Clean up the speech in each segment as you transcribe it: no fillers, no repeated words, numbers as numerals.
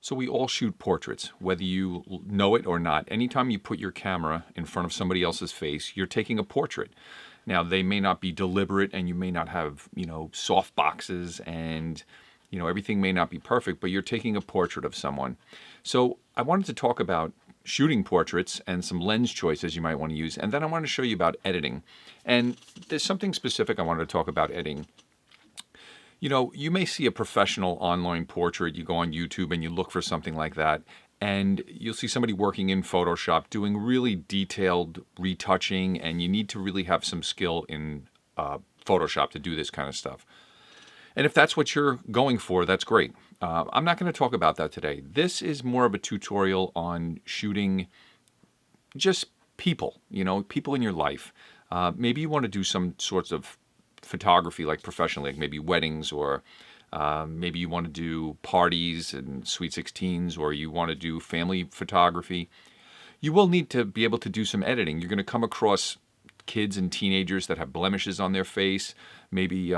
So we all shoot portraits, whether you know it or not. Anytime you put your camera in front of somebody else's face, you're taking a portrait. Now, they may not be deliberate and you may not have, soft boxes and, everything may not be perfect, but you're taking a portrait of someone. So I wanted to talk about shooting portraits and some lens choices you might want to use. And then I want to show you about editing. And there's something specific I wanted to talk about editing. You may see a professional online portrait. You go on YouTube and you look for something like that, and you'll see somebody working in Photoshop doing really detailed retouching, and you need to really have some skill in Photoshop to do this kind of stuff. And if that's what you're going for, that's great. I'm not going to talk about that today. This is more of a tutorial on shooting just people, people in your life. Maybe you want to do some sorts of photography like professionally, like maybe weddings, or maybe you want to do parties and sweet 16s, or you want to do family photography. You will need to be able to do some editing. You're going to come across kids and teenagers that have blemishes on their face. Maybe you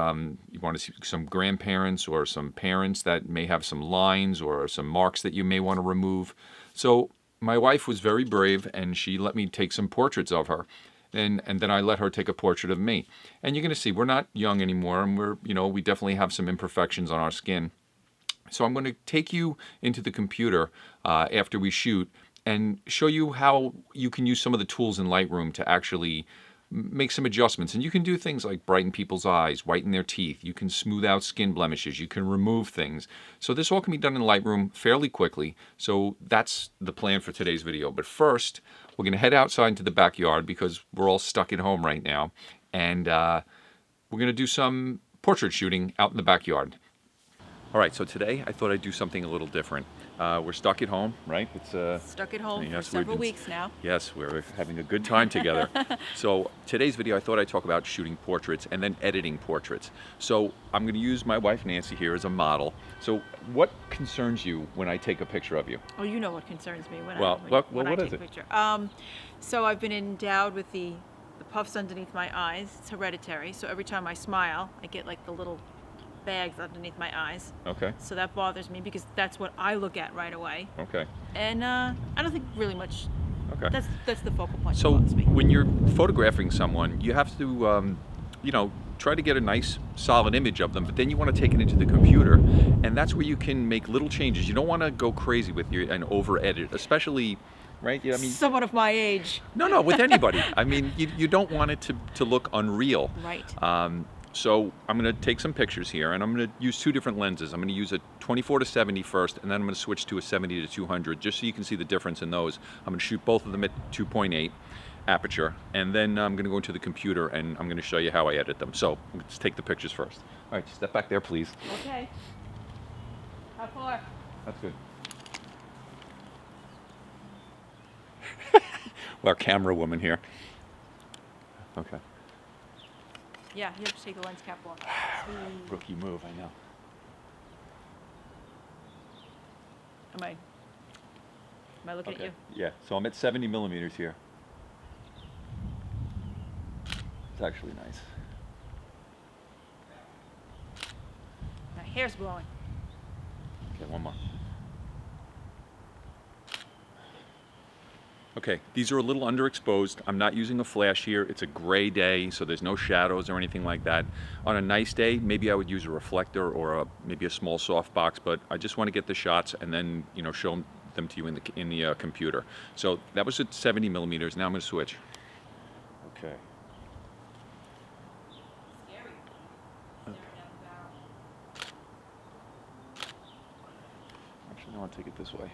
want to see some grandparents or some parents that may have some lines or some marks that you may want to remove. So my wife was very brave, and she let me take some portraits of her. And then I let her take a portrait of me. And you're going to see we're not young anymore, and we definitely have some imperfections on our skin. So I'm going to take you into the computer after we shoot and show you how you can use some of the tools in Lightroom to actually make some adjustments. And you can do things like brighten people's eyes, whiten their teeth. You can smooth out skin blemishes. You can remove things. So this all can be done in Lightroom fairly quickly. So that's the plan for today's video. But first, we're going to head outside into the backyard because we're all stuck at home right now. And we're going to do some portrait shooting out in the backyard. All right, so today I thought I'd do something a little different. We're stuck at home, right? It's stuck at home yes, for several weeks now. Yes, we're having a good time together. So today's video, I thought I'd talk about shooting portraits and then editing portraits. So I'm going to use my wife Nancy here as a model. So what concerns you when I take a picture of you? Oh, you know what concerns me when I take a picture. So I've been endowed with the puffs underneath my eyes. It's hereditary. So every time I smile, I get like the little bags underneath my eyes. Okay. So that bothers me because that's what I look at right away. Okay. And I don't think really much. Okay. That's the focal point. So that bothers me. When you're photographing someone, you have to try to get a nice solid image of them, but then you want to take it into the computer, and that's where you can make little changes. You don't want to go crazy with and over edit, especially. Right? Yeah, I mean, someone of my age. No, with anybody. I mean, you don't want it to look unreal. Right. So I'm going to take some pictures here, and I'm going to use two different lenses. I'm going to use a 24-70 first, and then I'm going to switch to a 70-200, just so you can see the difference in those. I'm going to shoot both of them at 2.8 aperture, and then I'm going to go into the computer, and I'm going to show you how I edit them. So let's take the pictures first. All right, step back there, please. Okay. How far? That's good. Our camera woman here. Okay. Yeah, you have to take the lens cap off. Rookie move, I know. Am I looking at you? Yeah, so I'm at 70 millimeters here. It's actually nice. My hair's blowing. Okay, one more. Okay, these are a little underexposed. I'm not using a flash here. It's a gray day, so there's no shadows or anything like that. On a nice day, maybe I would use a reflector or maybe a small softbox, but I just want to get the shots and then show them to you in the computer. So that was at 70 millimeters. Now I'm going to switch. Okay. Scary. Actually, I want to take it this way.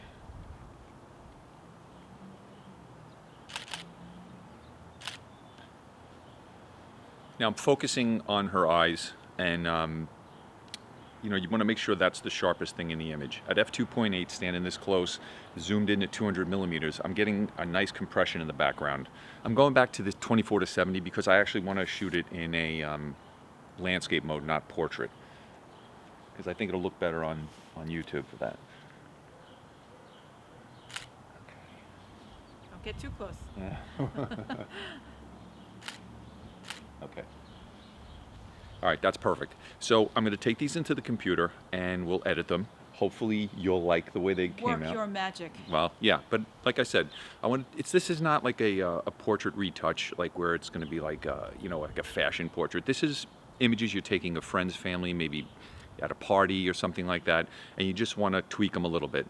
Now I'm focusing on her eyes, and you want to make sure that's the sharpest thing in the image. At f2.8, standing this close, zoomed in at 200 millimeters, I'm getting a nice compression in the background. I'm going back to the 24-70 because I actually want to shoot it in a landscape mode, not portrait, because I think it'll look better on YouTube for that. Don't get too close. Yeah. Okay. All right, that's perfect. So I'm going to take these into the computer and we'll edit them. Hopefully you'll like the way they came out. Work your magic. Well, yeah, but like I said, this is not like a portrait retouch, like where it's going to be like you know, like a fashion portrait. This is images you're taking of friends, family, maybe at a party or something like that, and you just want to tweak them a little bit.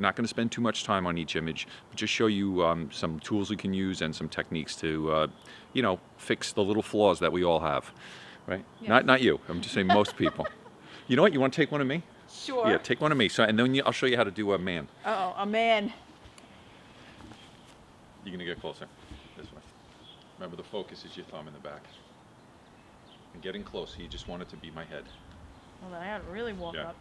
Not going to spend too much time on each image, but just show you some tools you can use and some techniques to, you know, fix the little flaws that we all have, right? Yes. Not you. I'm just saying most people. You know what? You want to take one of me? Sure. Yeah, take one of me. So, and then I'll show you how to do a man. Uh-oh, a man. You're going to get closer. This way. Remember, the focus is your thumb in the back. And getting closer, you just want it to be my head. Well, then I had to really walk up.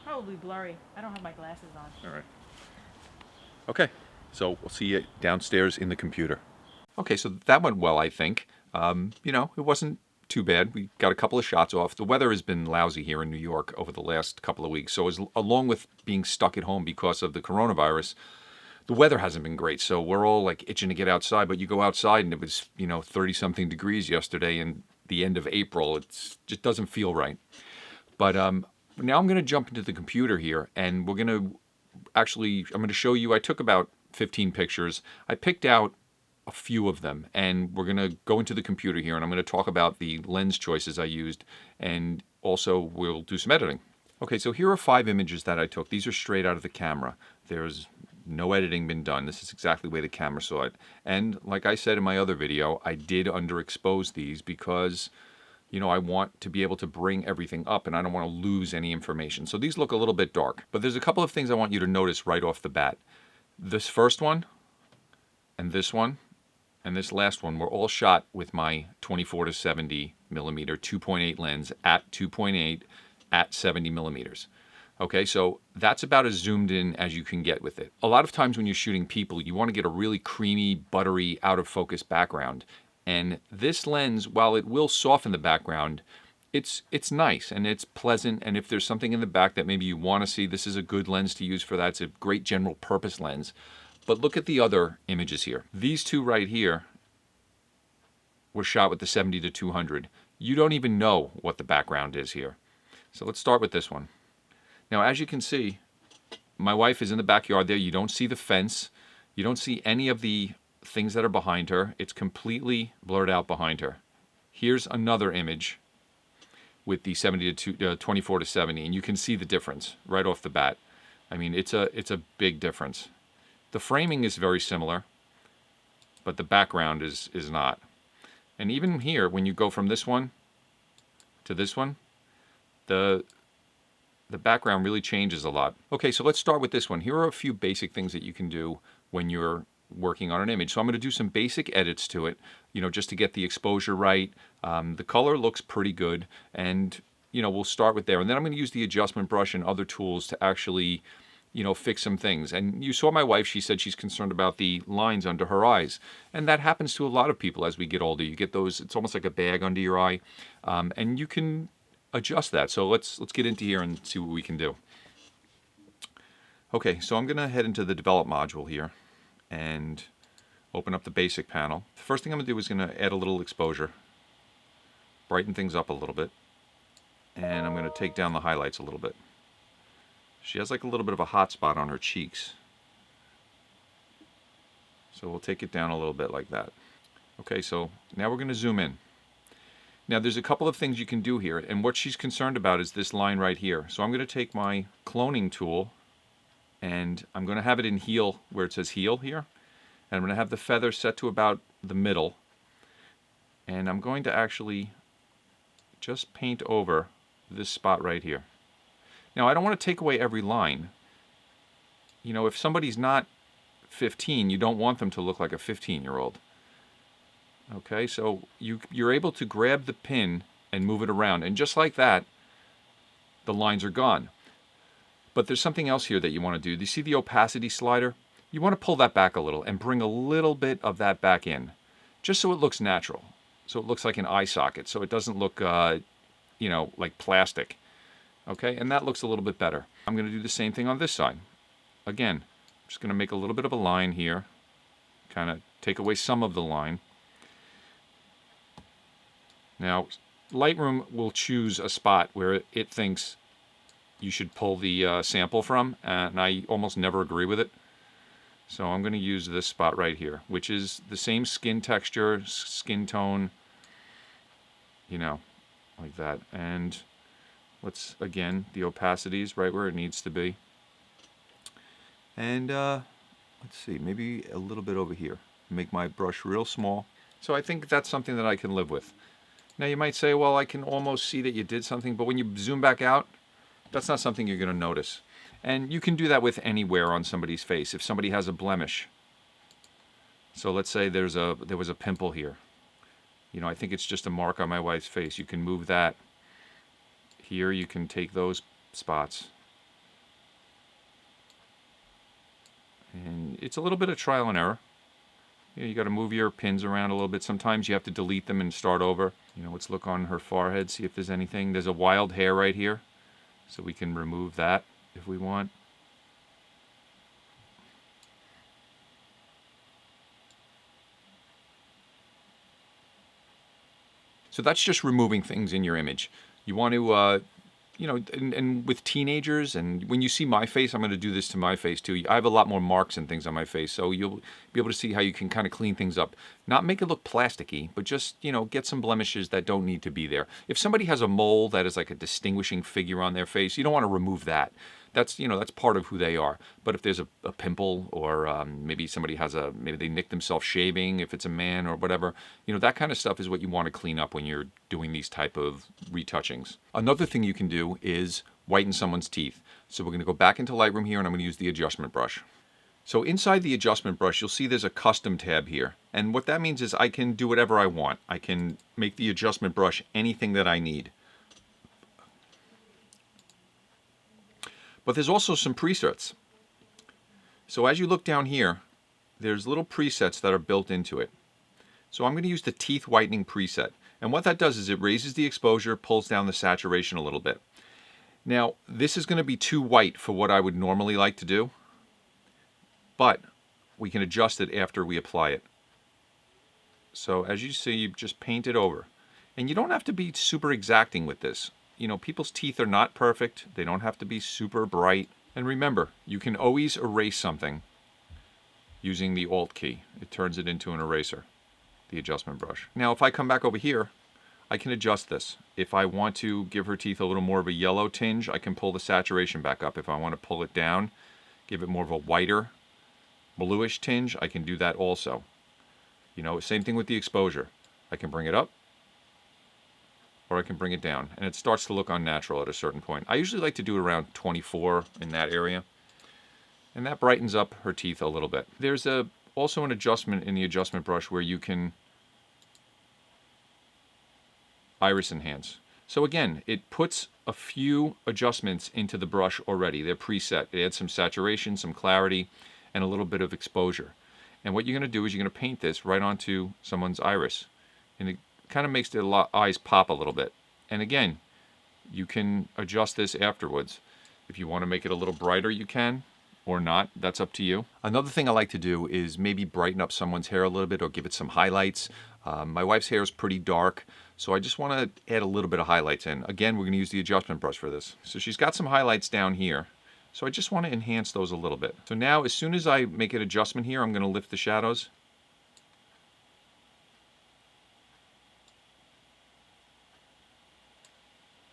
Probably blurry. I don't have my glasses on. All right. Okay, so we'll see you downstairs in the computer. Okay, so that went well, I think. You know, it wasn't too bad. We got a couple of shots off. The weather has been lousy here in New York over the last couple of weeks. So along with being stuck at home because of the coronavirus, the weather hasn't been great. So we're all like itching to get outside, but you go outside and it was, you know, 30-something degrees yesterday and the end of April. It just doesn't feel right. But now I'm going to jump into the computer here and we're going to I'm going to show you, I took about 15 pictures. I picked out a few of them and we're going to go into the computer here and I'm going to talk about the lens choices I used and also we'll do some editing. Okay, so here are 5 images that I took. These are straight out of the camera. There's no editing been done. This is exactly the way the camera saw it. And like I said in my other video, I did underexpose these because, you know, I want to be able to bring everything up and I don't want to lose any information. So these look a little bit dark, but there's a couple of things I want you to notice right off the bat. This first one and this last one were all shot with my 24 to 70 millimeter 2.8 lens at 2.8 at 70 millimeters. Okay, so that's about as zoomed in as you can get with it. A lot of times when you're shooting people, you want to get a really creamy, buttery, out of focus background. And this lens, while it will soften the background, it's nice and it's pleasant. And if there's something in the back that maybe you want to see, this is a good lens to use for that. It's a great general purpose lens. But look at the other images here. These two right here were shot with the 70 to 200. You don't even know what the background is here. So let's start with this one. Now, as you can see, my wife is in the backyard there. You don't see the fence. You don't see any of the things that are behind her. It's completely blurred out behind her. Here's another image with the 24 to 70, and you can see the difference right off the bat. I mean, it's a big difference. The framing is very similar, but the background is not. And even here, when you go from this one to this one, the background really changes a lot. Okay, so let's start with this one. Here are a few basic things that you can do when you're working on an image. So I'm going to do some basic edits to it, you know, just to get the exposure right. The color looks pretty good, and you know, we'll start with there. And then I'm going to use the adjustment brush and other tools to actually, you know, fix some things. And you saw my wife, she said she's concerned about the lines under her eyes. And that happens to a lot of people as we get older. You get those, it's almost like a bag under your eye. And you can adjust that. So let's get into here and see what we can do. Okay, so I'm going to head into the develop module here and open up the basic panel. The first thing I'm going to do is going to add a little exposure, brighten things up a little bit, and I'm going to take down the highlights a little bit. She has like a little bit of a hot spot on her cheeks, so we'll take it down a little bit like that. Okay, so now we're going to zoom in. Now there's a couple of things you can do here, and what she's concerned about is this line right here. So I'm going to take my cloning tool and I'm going to have it in heal, where it says heal here, and I'm going to have the feather set to about the middle, and I'm going to actually just paint over this spot right here. Now I don't want to take away every line. You know, if somebody's not 15, you don't want them to look like a 15-year-old. Okay, so you're able to grab the pin and move it around, and just like that, the lines are gone. But there's something else here that you want to do. Do you see the opacity slider? You want to pull that back a little and bring a little bit of that back in, just so it looks natural. So it looks like an eye socket, so it doesn't look, you know, like plastic. Okay, and that looks a little bit better. I'm going to do the same thing on this side. Again, I'm just going to make a little bit of a line here, kind of take away some of the line. Now, Lightroom will choose a spot where it thinks you should pull the sample from, and I almost never agree with it. So I'm going to use this spot right here, which is the same skin texture, skin tone, you know, like that. And let's, again, the opacity is right where it needs to be. And let's see, maybe a little bit over here. Make my brush real small. So I think that's something that I can live with. Now you might say, well, I can almost see that you did something, but when you zoom back out, that's not something you're going to notice. And you can do that with anywhere on somebody's face. If somebody has a blemish, so let's say there was a pimple here. You know, I think it's just a mark on my wife's face. You can move that. Here you can take those spots. And it's a little bit of trial and error. You got to move your pins around a little bit. Sometimes you have to delete them and start over. You know, let's look on her forehead, see if there's anything. There's a wild hair right here, so we can remove that if we want. So that's just removing things in your image. You want to, you know, and with teenagers, and when you see my face, I'm going to do this to my face too. I have a lot more marks and things on my face, so you'll be able to see how you can kind of clean things up. Not make it look plasticky, but just, you know, get some blemishes that don't need to be there. If somebody has a mole that is like a distinguishing figure on their face, you don't want to remove that. That's, you know, that's part of who they are. But if there's a pimple, or maybe somebody has maybe they nicked themselves shaving, if it's a man or whatever, you know, that kind of stuff is what you want to clean up when you're doing these type of retouchings. Another thing you can do is whiten someone's teeth. So we're going to go back into Lightroom here, and I'm going to use the adjustment brush. So inside the adjustment brush, you'll see there's a custom tab here. And what that means is I can do whatever I want. I can make the adjustment brush anything that I need. But there's also some presets. So as you look down here, there's little presets that are built into it. So I'm going to use the teeth whitening preset. And what that does is it raises the exposure, pulls down the saturation a little bit. Now, this is going to be too white for what I would normally like to do, but we can adjust it after we apply it. So as you see, you just paint it over. And you don't have to be super exacting with this. You know, people's teeth are not perfect. They don't have to be super bright. And remember, you can always erase something using the Alt key. It turns it into an eraser, the adjustment brush. Now, if I come back over here, I can adjust this. If I want to give her teeth a little more of a yellow tinge, I can pull the saturation back up. If I want to pull it down, give it more of a whiter, bluish tinge, I can do that also. You know, same thing with the exposure. I can bring it up, or I can bring it down, and it starts to look unnatural at a certain point. I usually like to do around 24 in that area, and that brightens up her teeth a little bit. There's also an adjustment in the adjustment brush where you can iris enhance. So again, it puts a few adjustments into the brush already. They're preset. It adds some saturation, some clarity, and a little bit of exposure. And what you're going to do is you're going to paint this right onto someone's iris, and it kind of makes their eyes pop a little bit. And again, you can adjust this afterwards. If you want to make it a little brighter, you can, or not. That's up to you. Another thing I like to do is maybe brighten up someone's hair a little bit or give it some highlights. My wife's hair is pretty dark, so I just want to add a little bit of highlights in. Again, we're going to use the adjustment brush for this. So she's got some highlights down here, so I just want to enhance those a little bit. So now, as soon as I make an adjustment here, I'm going to lift the shadows.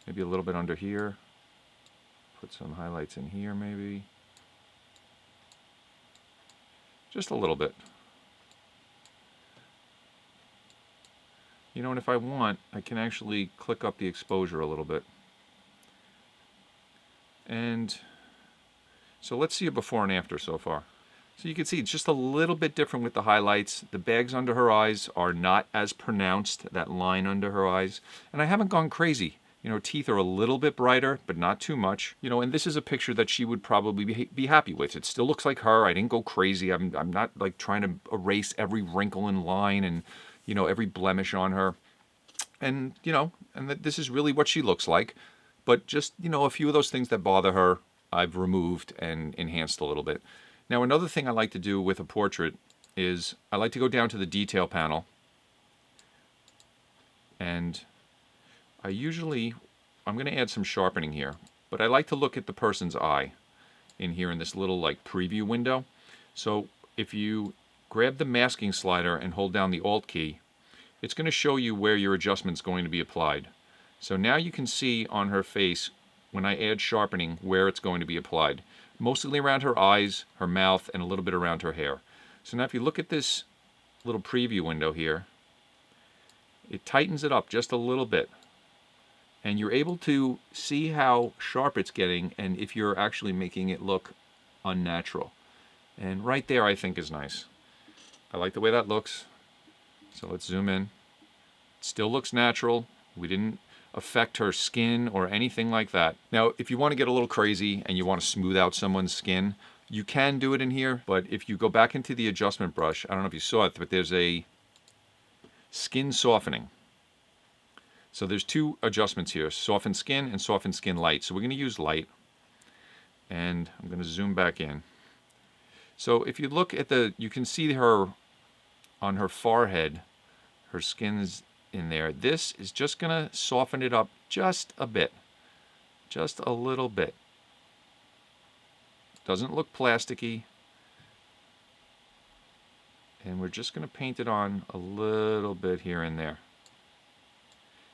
Maybe a little bit under here. Put some highlights in here maybe. Just a little bit. You know, and if I want, I can actually click up the exposure a little bit. And so let's see a before and after so far. So you can see it's just a little bit different with the highlights. The bags under her eyes are not as pronounced, that line under her eyes. And I haven't gone crazy. You know, teeth are a little bit brighter, but not too much. You know, and this is a picture that she would probably be happy with. It still looks like her. I didn't go crazy. I'm not like trying to erase every wrinkle and line and, you know, every blemish on her. And, you know, and this is really what she looks like. But just, you know, a few of those things that bother her, I've removed and enhanced a little bit. Now, another thing I like to do with a portrait is I like to go down to the detail panel, and I'm going to add some sharpening here, but I like to look at the person's eye in here in this little like preview window. So if you grab the masking slider and hold down the Alt key, it's going to show you where your adjustment's going to be applied. So now you can see on her face, when I add sharpening, where it's going to be applied. Mostly around her eyes, her mouth, and a little bit around her hair. So now if you look at this little preview window here, it tightens it up just a little bit. And you're able to see how sharp it's getting and if you're actually making it look unnatural. And right there I think is nice. I like the way that looks. So let's zoom in. It still looks natural. We didn't affect her skin or anything like that. Now, if you want to get a little crazy and you want to smooth out someone's skin, you can do it in here, but if you go back into the adjustment brush, I don't know if you saw it, but there's a skin softening. So there's two adjustments here, soften skin and soften skin light. So we're going to use light, and I'm going to zoom back in. So if you look at you can see her on her forehead, her skin's in there. This is just going to soften it up just a bit, just a little bit. Doesn't look plasticky. And we're just going to paint it on a little bit here and there.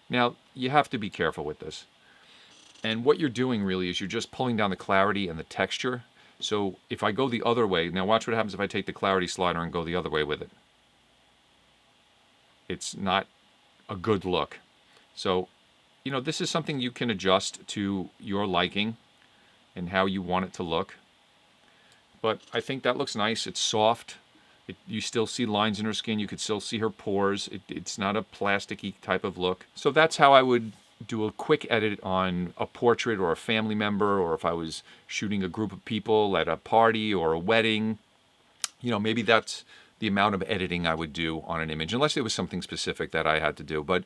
Now, you have to be careful with this. And what you're doing really is you're just pulling down the clarity and the texture. So if I go the other way, now watch what happens if I take the clarity slider and go the other way with it. It's not a good look. So, you know, this is something you can adjust to your liking and how you want it to look. But I think that looks nice. It's soft. You still see lines in her skin. You could still see her pores. It's not a plasticky type of look. So that's how I would do a quick edit on a portrait or a family member, or if I was shooting a group of people at a party or a wedding. You know, maybe that's the amount of editing I would do on an image, unless it was something specific that I had to do. But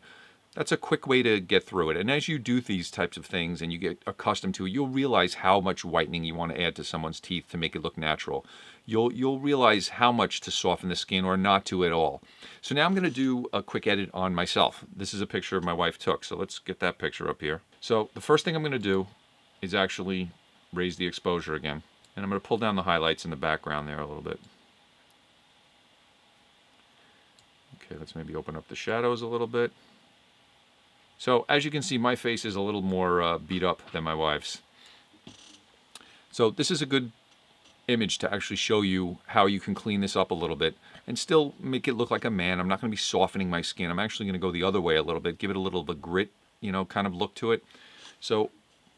that's a quick way to get through it. And as you do these types of things and you get accustomed to it, you'll realize how much whitening you want to add to someone's teeth to make it look natural. You'll realize how much to soften the skin or not to at all. So now I'm going to do a quick edit on myself. This is a picture my wife took, so let's get that picture up here. So the first thing I'm going to do is actually raise the exposure again. And I'm going to pull down the highlights in the background there a little bit. Okay, let's maybe open up the shadows a little bit. So as you can see, my face is a little more beat up than my wife's. So this is a good image to actually show you how you can clean this up a little bit and still make it look like a man. I'm not going to be softening my skin. I'm actually going to go the other way a little bit, give it a little bit of a grit, you know, kind of look to it. So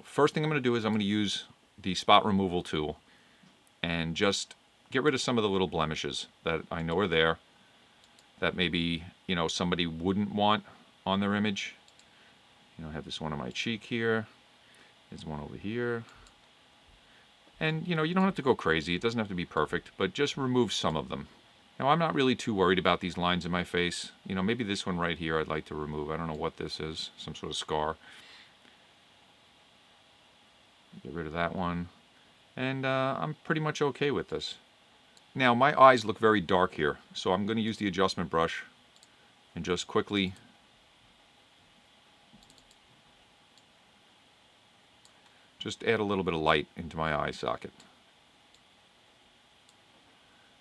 first thing I'm going to do is I'm going to use the spot removal tool and just get rid of some of the little blemishes that I know are there that maybe, you know, somebody wouldn't want on their image. You know, I have this one on my cheek here. There's one over here. And, you know, you don't have to go crazy. It doesn't have to be perfect, but just remove some of them. Now, I'm not really too worried about these lines in my face. You know, maybe this one right here I'd like to remove. I don't know what this is. Some sort of scar. Get rid of that one. And I'm pretty much okay with this. Now, my eyes look very dark here, so I'm going to use the adjustment brush and just quickly just add a little bit of light into my eye socket.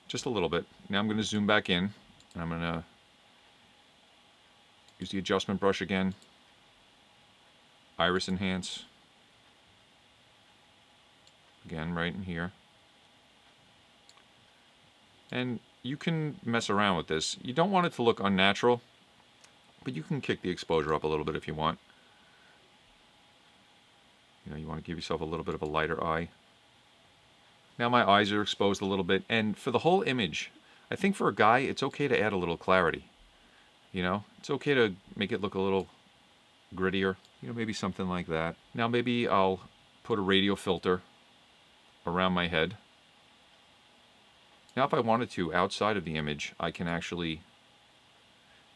Just a little bit. Now I'm going to zoom back in, and I'm going to use the adjustment brush again. Iris enhance. Again, right in here. And you can mess around with this. You don't want it to look unnatural, but you can kick the exposure up a little bit if you want. You know, you want to give yourself a little bit of a lighter eye. Now my eyes are exposed a little bit, and for the whole image, I think for a guy, it's okay to add a little clarity. You know, it's okay to make it look a little grittier. You know, maybe something like that. Now maybe I'll put a radio filter around my head. Now if I wanted to, outside of the image, I can actually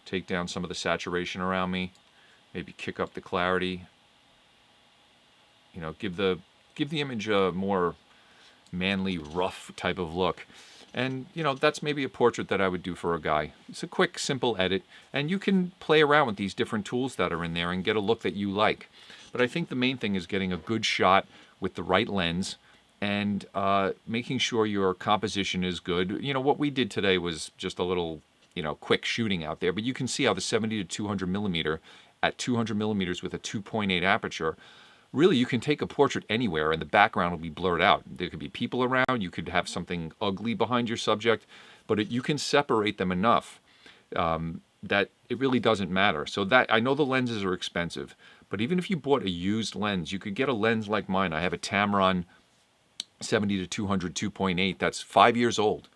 take down some of the saturation around me, maybe kick up the clarity. You know, give the image a more manly, rough type of look. And, you know, that's maybe a portrait that I would do for a guy. It's a quick, simple edit, and you can play around with these different tools that are in there and get a look that you like. But I think the main thing is getting a good shot with the right lens and making sure your composition is good. You know, what we did today was just a little, you know, quick shooting out there, but you can see how the 70 to 200 millimeter at 200 millimeters with a 2.8 aperture, really you can take a portrait anywhere and the background will be blurred out. There could be people around, you could have something ugly behind your subject, but you can separate them enough that it really doesn't matter. So that, I know the lenses are expensive, but even if you bought a used lens, you could get a lens like mine. I have a Tamron 70 to 200 2.8 that's 5 years old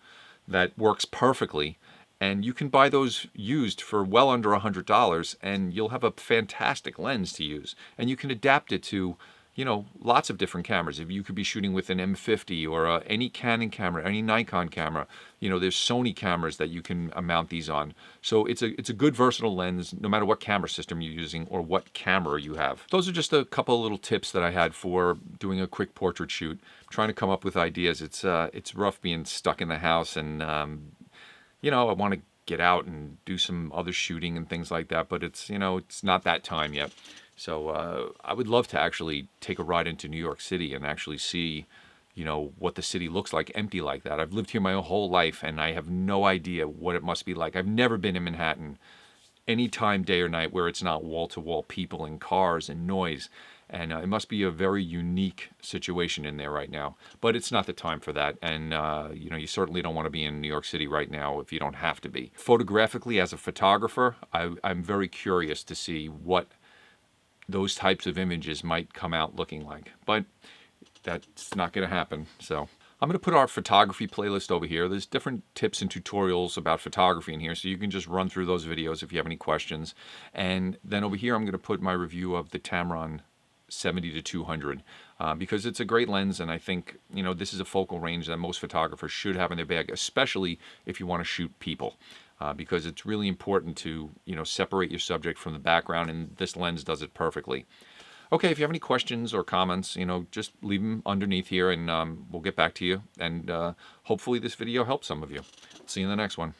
that works perfectly, and you can buy those used for well under $100 and you'll have a fantastic lens to use, and you can adapt it to, you know, lots of different cameras. If you could be shooting with an M50 or any Canon camera, any Nikon camera, you know, there's Sony cameras that you can mount these on. So it's a good versatile lens no matter what camera system you're using or what camera you have. Those are just a couple of little tips that I had for doing a quick portrait shoot. I'm trying to come up with ideas. It's rough being stuck in the house, and you know, I want to get out and do some other shooting and things like that, but it's, you know, it's not that time yet. So I would love to actually take a ride into New York City and actually see, you know, what the city looks like empty like that. I've lived here my whole life and I have no idea what it must be like. I've never been in Manhattan any time, day or night, where it's not wall-to-wall people and cars and noise. And it must be a very unique situation in there right now. But it's not the time for that. And, you know, you certainly don't want to be in New York City right now if you don't have to be. Photographically, as a photographer, I'm very curious to see what those types of images might come out looking like. But that's not going to happen. So I'm going to put our photography playlist over here. There's different tips and tutorials about photography in here, so you can just run through those videos if you have any questions. And then over here, I'm going to put my review of the Tamron 70 to 200 because it's a great lens, and I think, you know, this is a focal range that most photographers should have in their bag, especially if you want to shoot people, because it's really important to, you know, separate your subject from the background, and this lens does it perfectly. Okay, if you have any questions or comments, you know, just leave them underneath here, and we'll get back to you, and hopefully this video helps some of you. See you in the next one.